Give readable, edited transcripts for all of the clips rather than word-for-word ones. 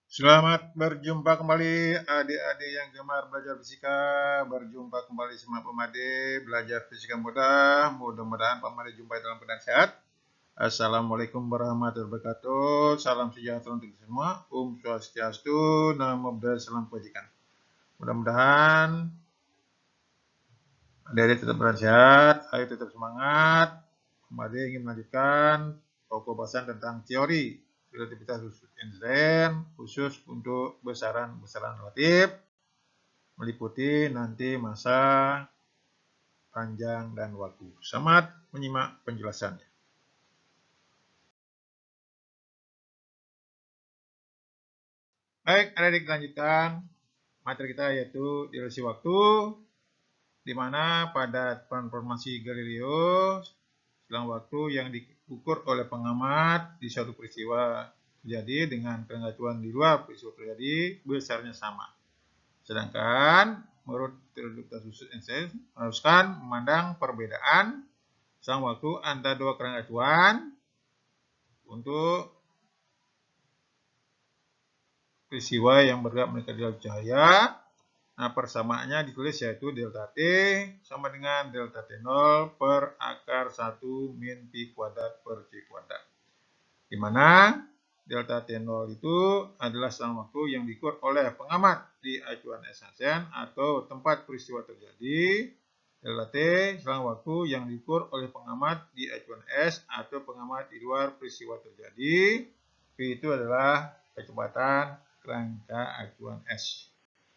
Selamat berjumpa kembali adik-adik yang gemar belajar fisika. Berjumpa kembali sama Pak Made, belajar fisika mudah. Mudah-mudahan Pak Made jumpai dalam keadaan sehat. Assalamualaikum warahmatullahi wabarakatuh. Salam sejahtera untuk kita semua. Swastiastu, Namo Buddhaya, salam kebajikan. Mudah-mudahan adik-adik tetap berada sehat. Ayo tetap semangat. Pak Made ingin melanjutkan pokok bahasan tentang teori relativitas Einstein khusus untuk besaran-besaran relatif, meliputi nanti masa, panjang, dan waktu. Selamat menyimak penjelasannya. Baik, adik-adik lanjutkan materi kita yaitu dilasi waktu, di mana pada transformasi Galileo selang waktu yang diukur oleh pengamat di suatu peristiwa terjadi dengan pengetahuan di luar peristiwa terjadi besarnya sama. Sedangkan menurut relativitas khusus Einstein haruskan memandang perbedaan selang waktu antara dua kerangka acuan untuk peristiwa yang bergerak mendekati jalur cahaya. Nah, persamaannya ditulis yaitu delta T sama dengan delta T0 per akar 1 min pi kuadrat per c kuadrat. Di mana delta T0 itu adalah selang waktu yang diukur oleh pengamat di acuan Einstein atau tempat peristiwa terjadi. Delta T selang waktu yang diukur oleh pengamat di acuan S atau pengamat di luar peristiwa terjadi. P itu adalah kecepatan kerangka acuan S.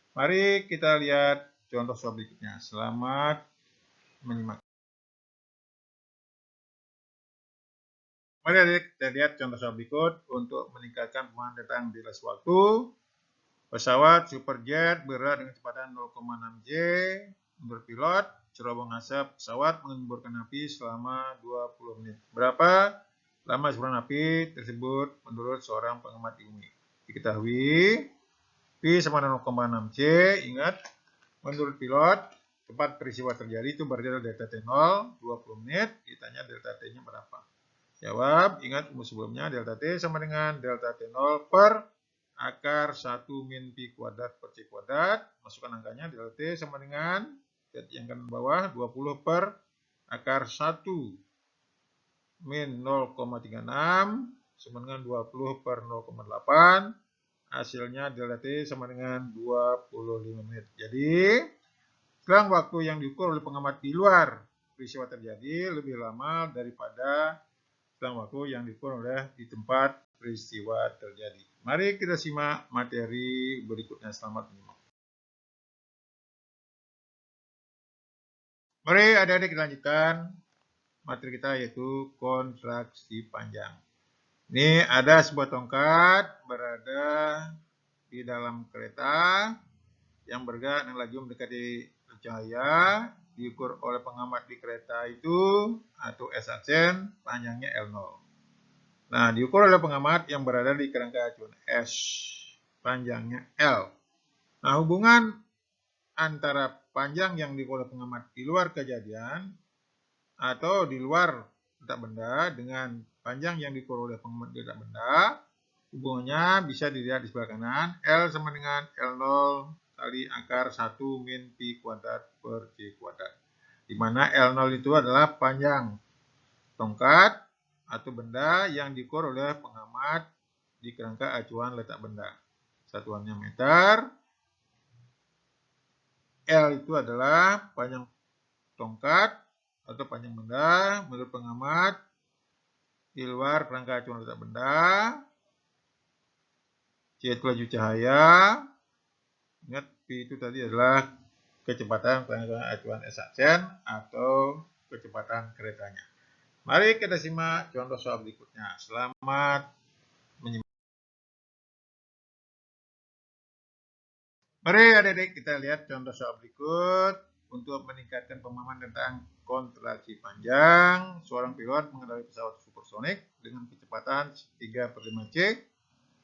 Mari kita lihat contoh soal berikutnya. Selamat menyimak. Mari kita lihat contoh soal berikut untuk meningkatkan pemahaman tentang dilasi waktu. Pesawat Superjet bergerak dengan kecepatan 0,6 J. Menurut pilot, cerobong asap pesawat menyemburkan api selama 20 menit. Berapa lama semburan api tersebut menurut seorang pengamat di bumi? Diketahui P sama 0,6 C. Ingat, menurut pilot, tempat peristiwa terjadi itu berada delta T0, 20 menit. Ditanya delta T-nya berapa? Jawab, ingat rumus sebelumnya, delta T sama dengan delta T0 per akar 1 min pi kuadrat per c kuadrat. Masukkan angkanya, delta T sama dengan, yang kanan bawah, 20 per akar 1 min 0,36 sama dengan 20 per 0,8. Hasilnya delta T sama dengan 25 menit. Jadi, selang waktu yang diukur oleh pengamat di luar peristiwa terjadi lebih lama daripada selang waktu yang diukur oleh di tempat peristiwa terjadi. Mari kita simak materi berikutnya. Selamat menyimak. Mari adik-adik kita lanjutkan materi kita yaitu kontraksi panjang. Ini ada sebuah tongkat berada di dalam kereta yang bergerak dan laju mendekati cahaya, diukur oleh pengamat di kereta itu atau S aksen panjangnya L0. Nah, diukur oleh pengamat yang berada di kerangka acuan S, panjangnya L. Nah, hubungan antara panjang yang diukur oleh pengamat di luar kejadian atau di luar letak benda dengan panjang yang diukur oleh pengamat di letak benda, hubungannya bisa dilihat di sebelah kanan. L sama dengan L0 kali akar 1 min pi kuadrat per c kuadrat. Di mana L0 itu adalah panjang tongkat atau benda yang diukur oleh pengamat di kerangka acuan letak benda. Satuannya meter. L itu adalah panjang tongkat atau panjang benda menurut pengamat di luar kerangka acuan letak benda. C itu laju cahaya. Ingat, P itu tadi adalah kecepatan kerangka acuan S aksen atau kecepatan keretanya. Mari kita simak contoh soal berikutnya. Selamat menyimak. Mari adik-adik kita lihat contoh soal berikut. Untuk meningkatkan pemahaman tentang kontraksi panjang, seorang pilot mengendarai pesawat supersonik dengan kecepatan 3/5 C.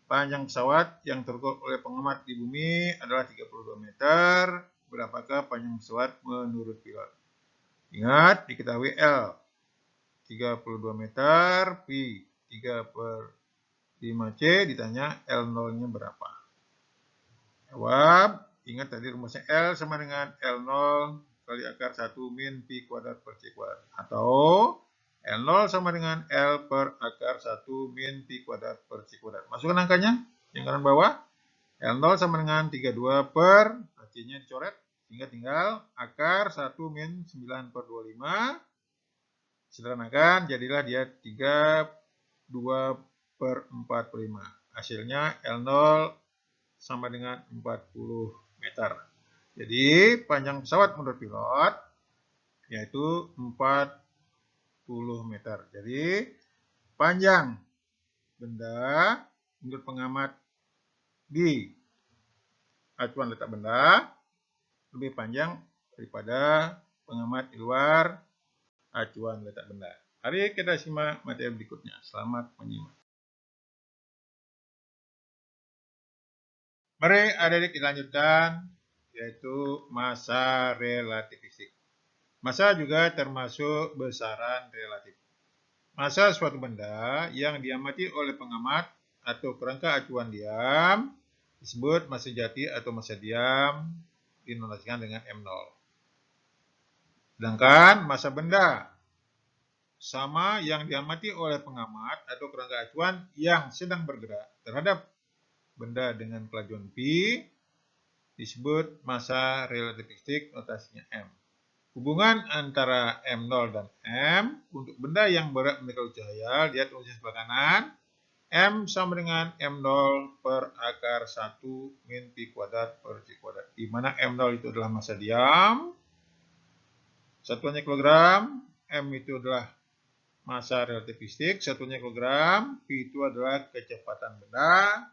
Panjang pesawat yang terukur oleh pengamat di bumi adalah 32 meter. Berapakah panjang pesawat menurut pilot? Ingat, diketahui L 32 meter, Pi 3/5 C, ditanya L0-nya berapa. Jawab, ingat tadi rumusnya L sama dengan L0 kali akar 1 min pi kuadrat per C kuadrat. Atau L0 sama dengan L per akar 1 min pi kuadrat per C kuadrat. Masukkan angkanya yang kanan bawah. L0 sama dengan 32 per, C-nya dicoret, sehingga tinggal akar 1 min 9 per 25. Sederhanakan, jadilah dia 32 per 45. Hasilnya L0 sama dengan 40 meter. Jadi panjang pesawat menurut pilot yaitu 40 meter. Jadi panjang benda menurut pengamat di acuan letak benda lebih panjang daripada pengamat di luar acuan letak benda. Mari kita simak materi berikutnya. Selamat menyimak. Mari adik-adik dilanjutkan, yaitu massa relativistik. Massa juga termasuk besaran relatif. Massa suatu benda yang diamati oleh pengamat atau kerangka acuan diam disebut massa jati atau massa diam, dinotasikan dengan M0. Sedangkan massa benda sama yang diamati oleh pengamat atau kerangka acuan yang sedang bergerak terhadap benda dengan kelajuan V disebut massa relativistik, notasinya M. Hubungan antara M0 dan M untuk benda yang berat mendekati cahaya, lihat rumusnya sebelah kanan. M sama dengan M0 per akar 1 min pi kuadrat per C kuadrat. Di mana M0 itu adalah massa diam, satuannya kilogram, M itu adalah massa relativistik, satunya kilogram, P itu adalah kecepatan benda,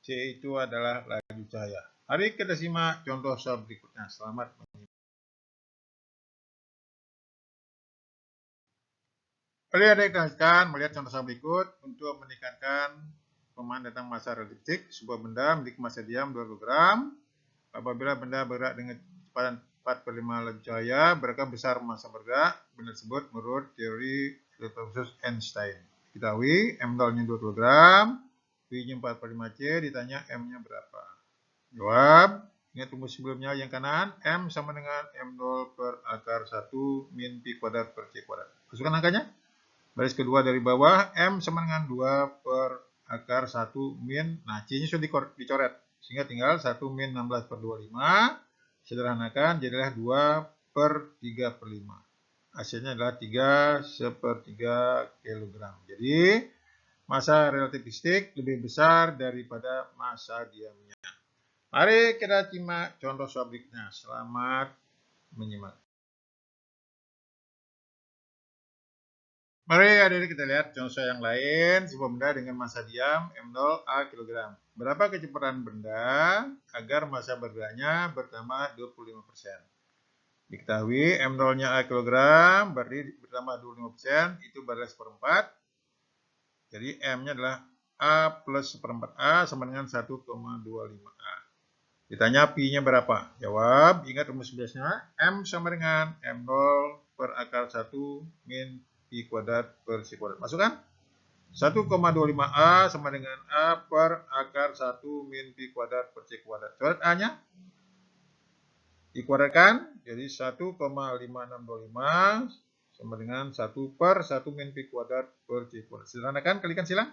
C itu adalah laju cahaya. Mari kita simak contoh soal berikutnya. Selamat menyimak. Mari adik lanjutkan melihat contoh soal berikut untuk meningkatkan pemahaman tentang massa relativistik. Sebuah benda memiliki massa diam 2 kg. Apabila benda bergerak dengan kecepatan 4/5 laju cahaya, berapa besar massa bergerak benda tersebut menurut teori relativitas khusus Einstein. Diketahui M0-nya 2 kg. V-nya 4/5 C, ditanya M-nya berapa. Jawab, ingat rumus sebelumnya yang kanan, M sama dengan M0 per akar 1 min pi kuadrat per C kuadrat. Masukkan angkanya. Baris kedua dari bawah, M sama dengan 2 per akar 1 min, nah C-nya sudah dicoret. Sehingga tinggal 1 min 16 per 25. Sederhanakan, jadilah 2 per 3/5. Hasilnya adalah 3/3 kg. Jadi, massa relativistik lebih besar daripada massa diamnya. Mari kita simak contoh soal berikutnya. Selamat menyimak. Mari adik-adik kita lihat contoh soal yang lain. Sebuah benda dengan massa diam M0 A kg. Berapa kecepatan benda agar massa bergeraknya bertambah 25%? Diketahui M0-nya A kg, berarti bertambah 25%, itu baris seperempat. Jadi M-nya adalah A plus seperempat A sama dengan 1,25A. Ditanya pi-nya berapa? Jawab, ingat rumus biasanya. M sama dengan M0 per akar 1 min pi kuadrat per C kuadrat. Masukkan. 1,25A sama dengan A per akar 1 min pi kuadrat per C kuadrat. Coret A-nya. Dikuadratkan. Jadi 1,5625 sama dengan 1 per 1 min pi kuadrat per C kuadrat. Sederhanakan, kalikan silang.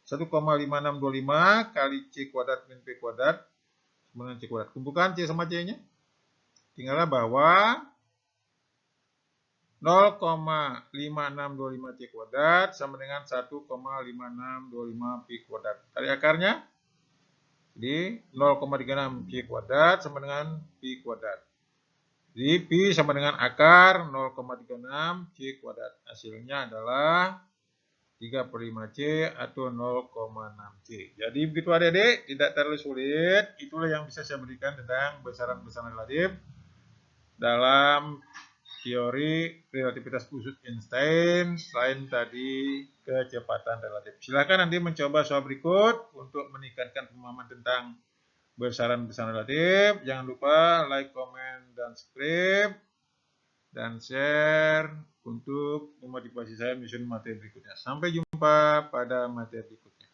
1,5625 kali C kuadrat min P kuadrat sama dengan C kuadrat. Kumpulkan C sama C-nya. Tinggallah bahwa 0,5625 C kuadrat sama dengan 1,5625 Pi kuadrat. Kali akarnya. Jadi 0,36 C kuadrat sama dengan Pi kuadrat. Jadi Pi sama dengan akar 0,36 C kuadrat. Hasilnya adalah 3/5C atau 0,6 C. Jadi begitu adik-adik, tidak terlalu sulit. Itulah yang bisa saya berikan tentang besaran-besaran relatif dalam teori relativitas khusus Einstein selain tadi kecepatan relatif. Silakan nanti mencoba soal berikut untuk meningkatkan pemahaman tentang besaran-besaran relatif. Jangan lupa like, komen, dan subscribe dan share untuk memotivasi saya menyusun materi berikutnya. Sampai jumpa pada materi berikutnya.